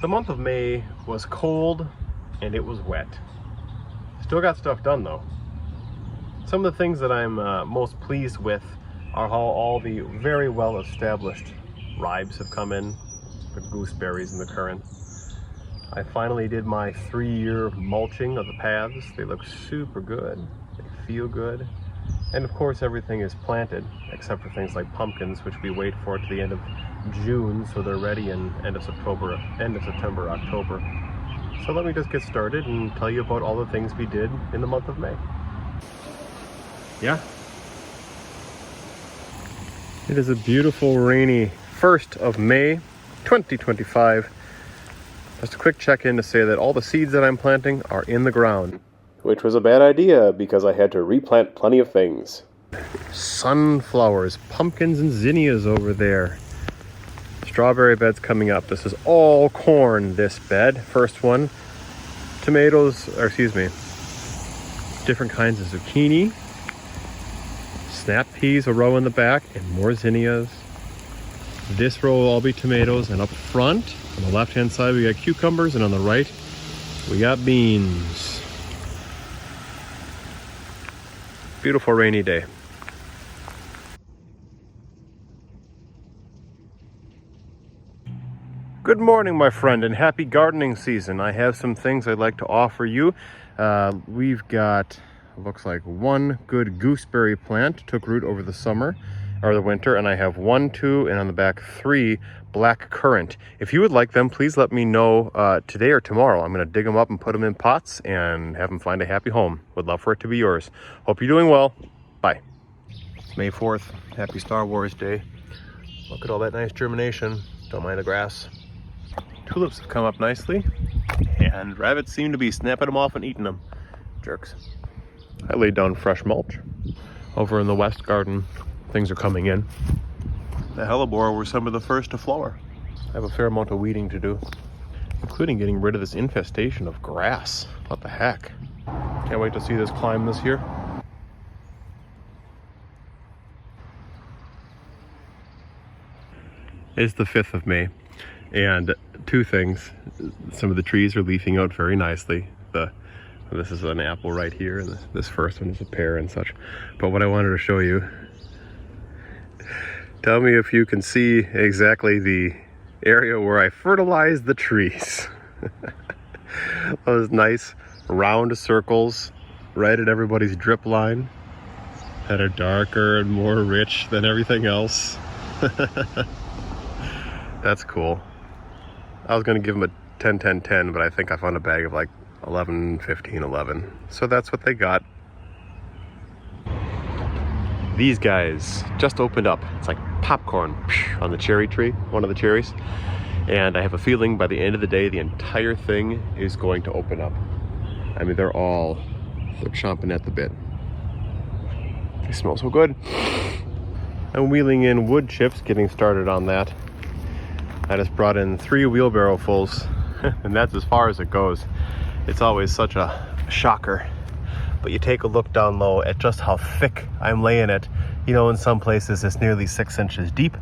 The month of May was cold and it was wet. Still got stuff done though. Some of the things that I'm most pleased with are how all the very well established ribes have come in, the gooseberries and the currant. I finally did my 3-year mulching of the paths. They look super good, they feel good. And of course everything is planted except for things like pumpkins, which we wait for to the end of June, so they're ready in end of September, October. So let me just get started and tell you about all the things we did in the month of May. Yeah. It is a beautiful rainy 1st of May 2025. Just a quick check-in to say that all the seeds that I'm planting are in the ground. Which was a bad idea because I had to replant plenty of things. Sunflowers, pumpkins, and zinnias over there. Strawberry beds coming up. This is all corn, this bed. First one. Tomatoes, or excuse me, different kinds of zucchini. Snap peas, a row in the back, and more zinnias. This row will all be tomatoes, and up front, on the left-hand side, we got cucumbers, and on the right, we got beans. Beautiful rainy day. Good morning, my friend, and happy gardening season. I have some things I'd like to offer you. We've got, looks like one good gooseberry plant, took root over the summer, or the winter, and I have 1, 2, and on the back 3 black currant. If you would like them, please let me know today or tomorrow. I'm gonna dig them up and put them in pots and have them find a happy home. Would love for it to be yours. Hope you're doing well. Bye. It's May 4th, happy Star Wars Day. Look at all that nice germination. Don't mind the grass. Tulips have come up nicely, and rabbits seem to be snapping them off and eating them. Jerks. I laid down fresh mulch. Over in the west garden, things are coming in. The hellebore were some of the first to flower. I have a fair amount of weeding to do, including getting rid of this infestation of grass. What the heck? Can't wait to see this climb this year. It's the 5th of May, and two things. Some of the trees are leafing out very nicely. This is an apple right here, and this first one is a pear and such. But what I wanted to show you, tell me if you can see exactly the area where I fertilized the trees. Those nice round circles right at everybody's drip line that are darker and more rich than everything else. That's cool. I was going to give them a 10, 10, 10, but I think I found a bag of like 11, 15, 11. So that's what they got. These guys just opened up. It's like popcorn on the cherry tree, one of the cherries. And I have a feeling by the end of the day, the entire thing is going to open up. I mean, they're chomping at the bit. They smell so good. I'm wheeling in wood chips, getting started on that. I just brought in 3 wheelbarrow fulls, and that's as far as it goes. It's always such a shocker. But you take a look down low at just how thick I'm laying it. You know, in some places it's nearly 6 inches deep.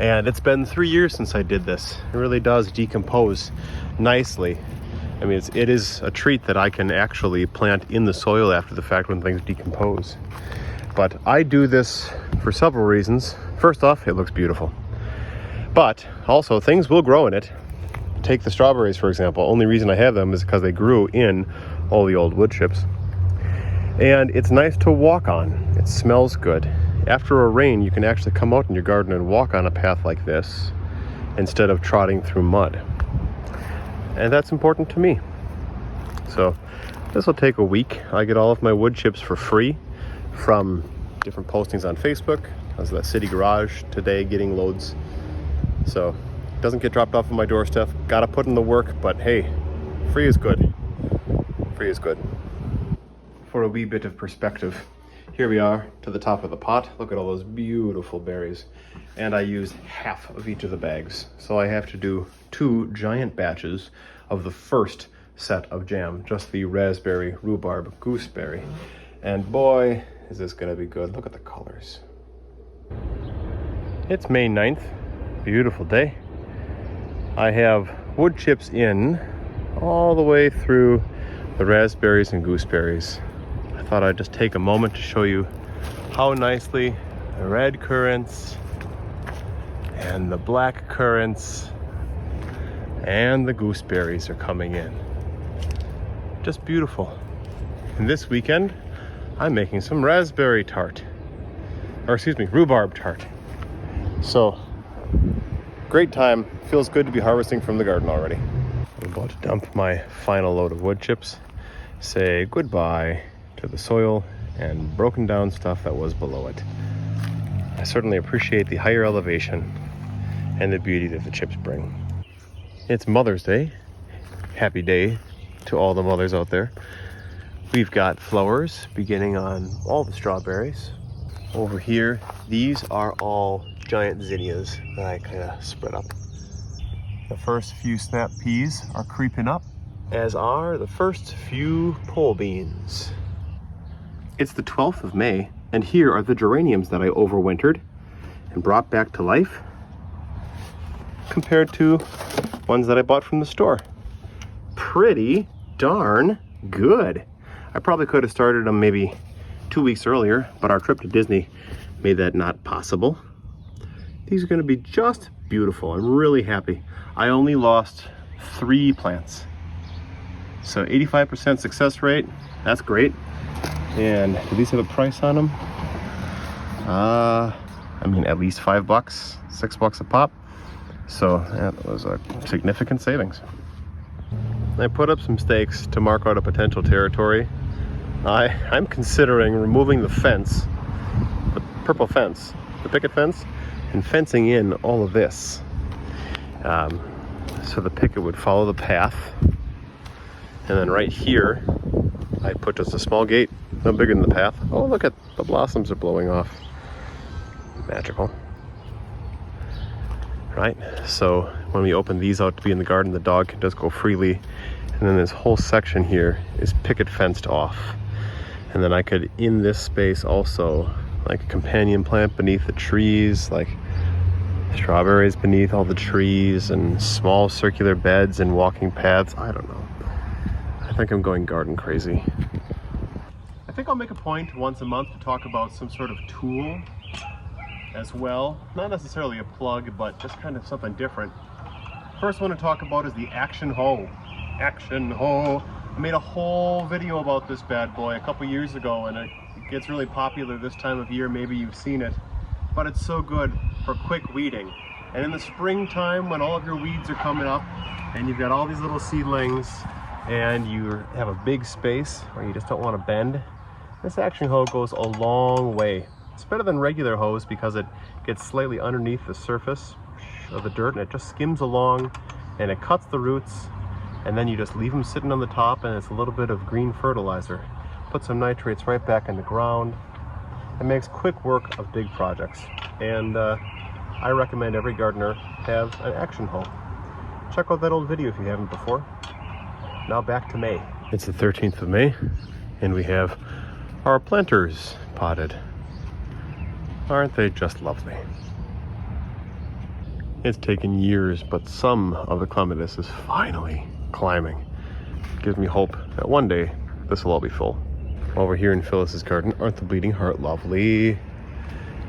And it's been 3 years since I did this. It really does decompose nicely. I mean, it is a treat that I can actually plant in the soil after the fact when things decompose. But I do this for several reasons. First off, it looks beautiful. But also, things will grow in it. Take the strawberries, for example. Only reason I have them is because they grew in all the old wood chips. And it's nice to walk on. It smells good. After a rain, you can actually come out in your garden and walk on a path like this instead of trotting through mud. And that's important to me. So this will take a week. I get all of my wood chips for free from different postings on Facebook. I was at the city garage today getting loads. So it doesn't get dropped off on my doorstep. Gotta put in the work, but hey, free is good. Free is good. For a wee bit of perspective, here we are to the top of the pot. Look at all those beautiful berries. And I used half of each of the bags. So I have to do 2 giant batches of the first set of jam, just the raspberry, rhubarb, gooseberry. And boy, is this gonna be good. Look at the colors. It's May 9th. Beautiful day. I have wood chips in all the way through the raspberries and gooseberries. I thought I'd just take a moment to show you how nicely the red currants and the black currants and the gooseberries are coming in. Just beautiful. And this weekend, I'm making some raspberry tart. Or excuse me, rhubarb tart. So, great time. Feels good to be harvesting from the garden already. I'm about to dump my final load of wood chips. Say goodbye to the soil and broken down stuff that was below it. I certainly appreciate the higher elevation and the beauty that the chips bring. It's Mother's Day. Happy day to all the mothers out there. We've got flowers beginning on all the strawberries. Over here, these are all giant zinnias that I kind of spread up. The first few snap peas are creeping up, as are the first few pole beans. It's the 12th of May, and here are the geraniums that I overwintered and brought back to life compared to ones that I bought from the store. Pretty darn good. I probably could have started them maybe 2 weeks earlier, but our trip to Disney made that not possible. These are going to be just beautiful. I'm really happy. I only lost 3 plants. So 85% success rate, that's great. And do these have a price on them? I mean, at least $5, $6 a pop. So that was a significant savings. I put up some stakes to mark out a potential territory. I'm considering removing the fence, the purple fence, the picket fence, and fencing in all of this. So the picket would follow the path. And then right here, I put just a small gate, no bigger than the path. Oh, look at the blossoms are blowing off. Magical. Right, so when we open these out to be in the garden, the dog can just go freely. And then this whole section here is picket fenced off. And then I could, in this space also, like a companion plant beneath the trees, like strawberries beneath all the trees, and small circular beds and walking paths. I don't know. I think I'm going garden crazy. I think I'll make a point once a month to talk about some sort of tool as well. Not necessarily a plug, but just kind of something different. First one to talk about is the Action Hoe. Action Hoe. I made a whole video about this bad boy a couple years ago, and it gets really popular this time of year. Maybe you've seen it, but it's so good for quick weeding. And in the springtime, when all of your weeds are coming up and you've got all these little seedlings and you have a big space where you just don't want to bend, this Action Hoe goes a long way. It's better than regular hose because it gets slightly underneath the surface of the dirt and it just skims along and it cuts the roots, and then you just leave them sitting on the top and it's a little bit of green fertilizer. Put some nitrates right back in the ground. It makes quick work of big projects, and I recommend every gardener have an Action Hoe. Check out that old video if you haven't before. Now back to May. It's the 13th of May and we have our planters potted. Aren't they just lovely? It's taken years, but some of the clematis is finally climbing. It gives me hope that one day this will all be full. While we're here in Phyllis's garden, aren't the bleeding heart lovely?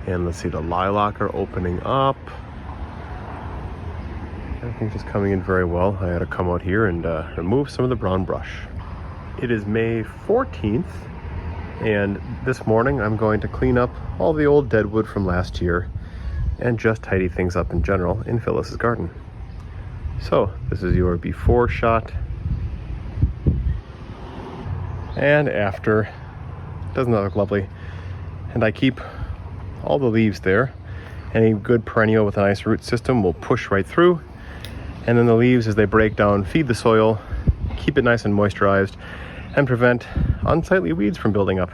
And let's see, the lilac are opening up. Everything's just coming in very well. I had to come out here and remove some of the brown brush. It is May 14th, and this morning I'm going to clean up all the old deadwood from last year and just tidy things up in general in Phyllis's garden. So this is your before shot and after. Doesn't that look lovely? And I keep all the leaves there. Any good perennial with a nice root system will push right through, and then the leaves, as they break down, feed the soil, keep it nice and moisturized, and prevent unsightly weeds from building up.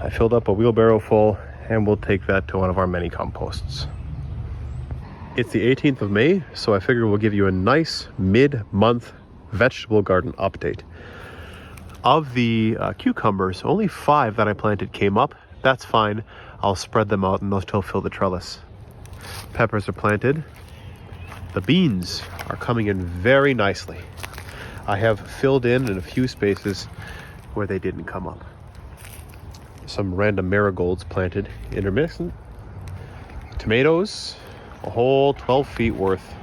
I filled up a wheelbarrow full, and we'll take that to one of our many composts. It's the 18th of May, so I figure we'll give you a nice mid-month vegetable garden update. Of the cucumbers, only 5 that I planted came up. That's fine. I'll spread them out and they'll still fill the trellis. Peppers are planted. The beans are coming in very nicely. I have filled in a few spaces where they didn't come up. Some random marigolds planted intermittent. Tomatoes, a whole 12 feet worth.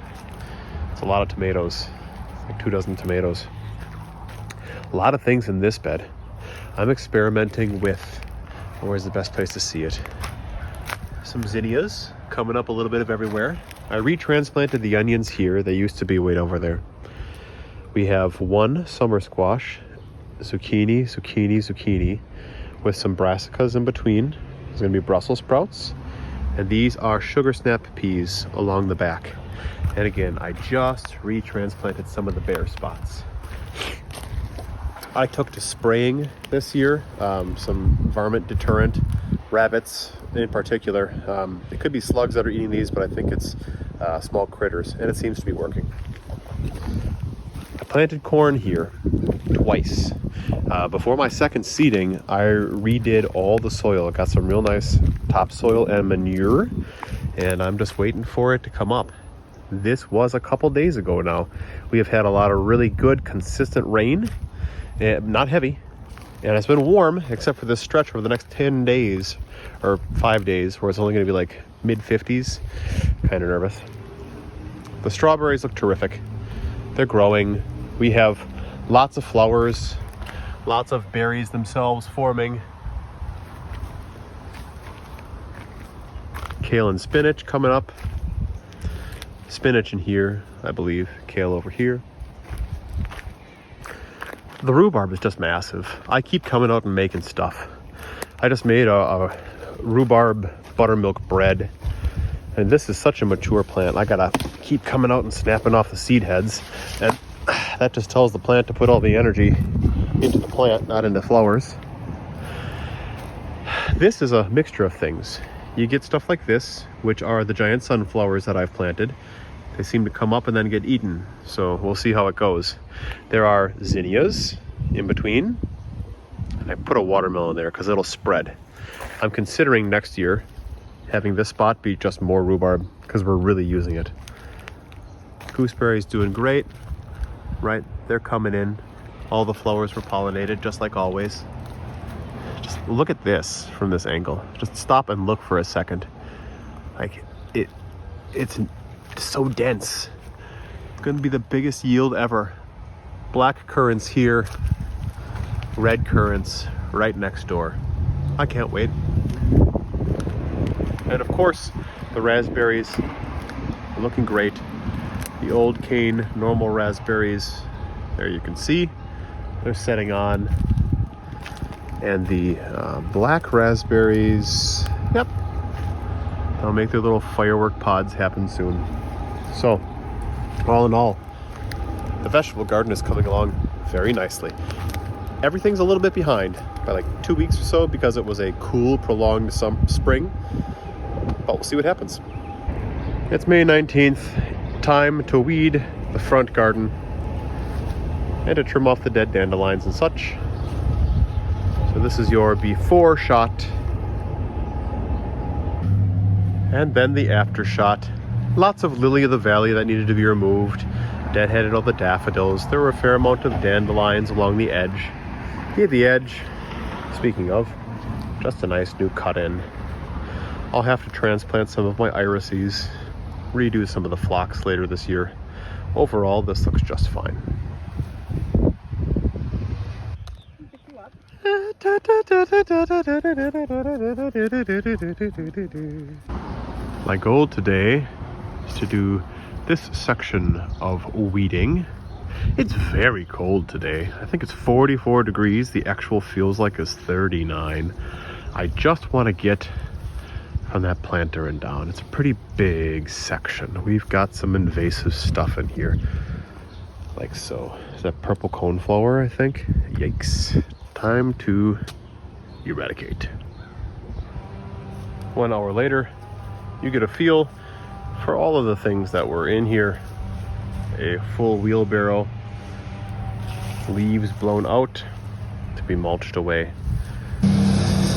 It's a lot of tomatoes, like 2 dozen tomatoes. A lot of things in this bed. I'm experimenting with, where's the best place to see it? Some zinnias coming up a little bit of everywhere. I retransplanted the onions here. They used to be way over there. We have one summer squash, zucchini, zucchini, zucchini, with some brassicas in between. There's gonna be Brussels sprouts. And these are sugar snap peas along the back. And again, I just retransplanted some of the bare spots. I took to spraying this year, some varmint deterrent, rabbits in particular. It could be slugs that are eating these, but I think it's small critters, and it seems to be working. I planted corn here twice. Before my second seeding, I redid all the soil. I got some real nice topsoil and manure, and I'm just waiting for it to come up. This was a couple days ago now. We have had a lot of really good, consistent rain, not heavy, and it's been warm, except for this stretch over the next 10 days, or 5 days, where it's only gonna be like mid-50s. Kind of nervous. The strawberries look terrific. They're growing. We have lots of flowers, lots of berries themselves forming. Kale and spinach coming up. Spinach in here, I believe. Kale over here. The rhubarb is just massive. I keep coming out and making stuff. I just made a rhubarb buttermilk bread. And this is such a mature plant. I gotta keep coming out and snapping off the seed heads. And that just tells the plant to put all the energy into the plant, not into flowers. This is a mixture of things. You get stuff like this, which are the giant sunflowers that I've planted. They seem to come up and then get eaten, so we'll see how it goes. There are zinnias in between, and I put a watermelon there because it'll spread. I'm considering next year having this spot be just more rhubarb because we're really using it. Gooseberry's doing great, right? They're coming in. All the flowers were pollinated, just like always. Just look at this from this angle. Just stop and look for a second. Like, it's so dense. It's gonna be the biggest yield ever. Black currants here, red currants right next door. I can't wait. And of course, the raspberries are looking great. The old cane normal raspberries, there you can see, they're setting on. And the black raspberries, yep, they'll make their little firework pods happen soon. So, all in all, the vegetable garden is coming along very nicely. Everything's a little bit behind by like 2 weeks or so because it was a cool, prolonged spring. But we'll see what happens. It's May 19th. Time to weed the front garden and to trim off the dead dandelions and such. So this is your before shot. And then the after shot. Lots of lily of the valley that needed to be removed. Deadheaded all the daffodils. There were a fair amount of dandelions along the edge. Here the edge, speaking of, just a nice new cut in. I'll have to transplant some of my irises, redo some of the phlox later this year. Overall, this looks just fine. My goal today is to do this section of weeding. It's very cold today. I think it's 44 degrees. The actual feels like it's 39. I just want to get from that planter and down. It's a pretty big section. We've got some invasive stuff in here. Like so. Is that purple coneflower, I think? Yikes. Time to eradicate. 1 hour later, you get a feel for all of the things that were in here. A full wheelbarrow, leaves blown out to be mulched away.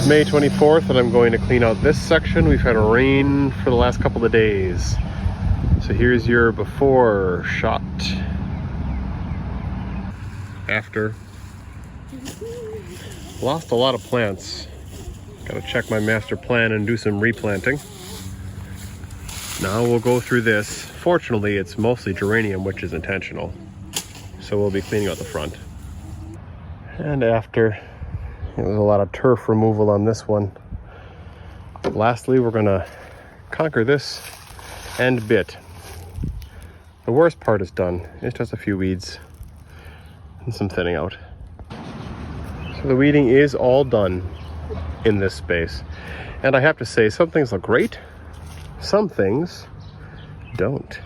May 24th, and I'm going to clean out this section. We've had rain for the last couple of days. So here's your before shot. After. Lost a lot of plants. Gotta check my master plan and do some replanting. Now we'll go through this. Fortunately, it's mostly geranium, which is intentional. So we'll be cleaning out the front. And after, there was a lot of turf removal on this one. Lastly, we're gonna conquer this end bit. The worst part is done. It's just a few weeds and some thinning out. So the weeding is all done in this space. And I have to say, some things look great, some things don't.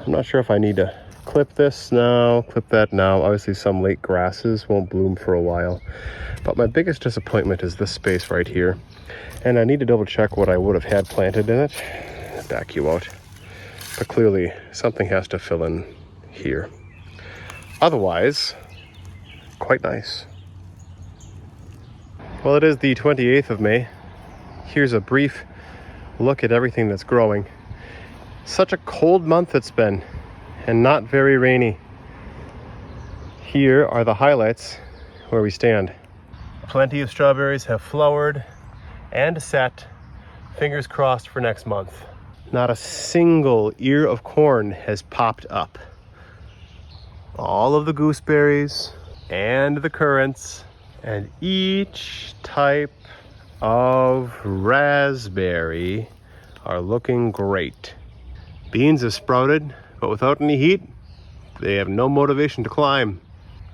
I'm not sure if I need to clip this now, clip that now. Obviously some late grasses won't bloom for a while. But my biggest disappointment is this space right here. And I need to double check what I would have had planted in it. Back you out. But clearly something has to fill in here. Otherwise, quite nice. Well, it is the 28th of May. Here's a brief look at everything that's growing. Such a cold month it's been, and not very rainy. Here are the highlights where we stand. Plenty of strawberries have flowered and set. Fingers crossed for next month. Not a single ear of corn has popped up. All of the gooseberries and the currants and each type of raspberry are looking great. Beans have sprouted, but without any heat, they have no motivation to climb.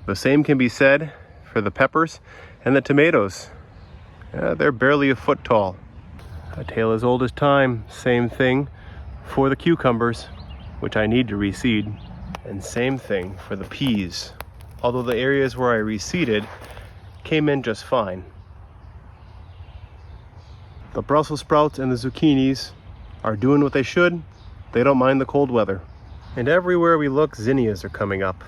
The same can be said for the peppers and the tomatoes. They're barely a foot tall. A tale as old as time. Same thing for the cucumbers, which I need to reseed. And same thing for the peas. Although the areas where I reseeded came in just fine. The Brussels sprouts and the zucchinis are doing what they should. They don't mind the cold weather. And everywhere we look, zinnias are coming up.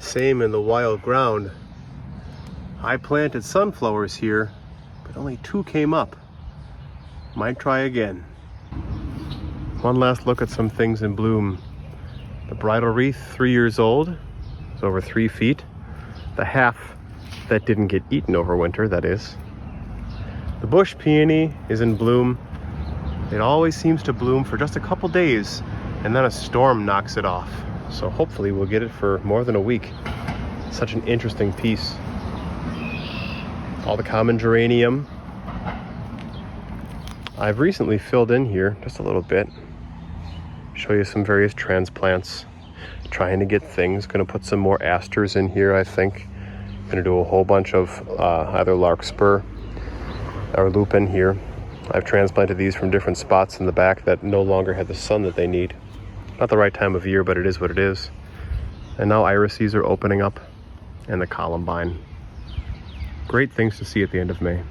Same in the wild ground. I planted sunflowers here, but only 2 came up. Might try again. One last look at some things in bloom. The bridal wreath, 3 years old. It's over 3 feet. The half that didn't get eaten over winter, that is. The bush peony is in bloom. It always seems to bloom for just a couple days, and then a storm knocks it off. So hopefully we'll get it for more than a week. Such an interesting piece. All the common geranium. I've recently filled in here just a little bit. Show you some various transplants. Trying to get things. Gonna put some more asters in here, I think. Gonna do a whole bunch of either larkspur or lupin here. I've transplanted these from different spots in the back that no longer have the sun that they need. Not the right time of year, but it is what it is. And now irises are opening up, and the columbine. Great things to see at the end of May.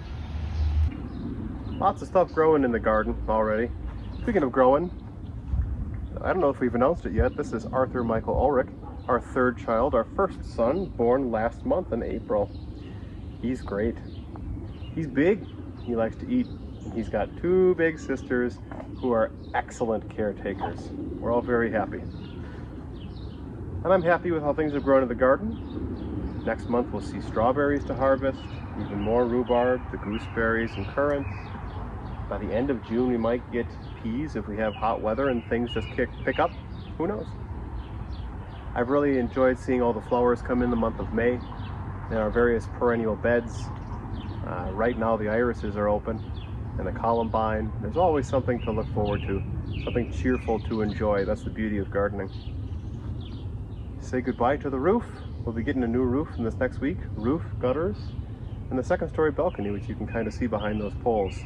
Lots of stuff growing in the garden already. Speaking of growing, I don't know if we've announced it yet. This is Arthur Michael Ulrich, our 3rd child, our first son, born last month in April. He's great. He's big, he likes to eat, and he's got 2 big sisters who are excellent caretakers. We're all very happy. And I'm happy with how things have grown in the garden. Next month we'll see strawberries to harvest, even more rhubarb, the gooseberries and currants. By the end of June we might get peas if we have hot weather and things just pick up. Who knows? I've really enjoyed seeing all the flowers come in the month of May in our various perennial beds. Right now the irises are open and the columbine. There's always something to look forward to, something cheerful to enjoy. That's the beauty of gardening. Say goodbye to the roof. We'll be getting a new roof in this next week. Roof, gutters, and the 2nd-story balcony, which you can kind of see behind those poles.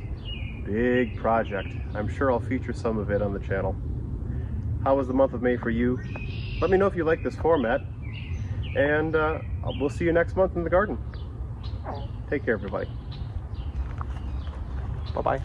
Big project. I'm sure I'll feature some of it on the channel. How was the month of May for you? Let me know if you like this format, and we'll see you next month in the garden. Take care, everybody. Bye-bye.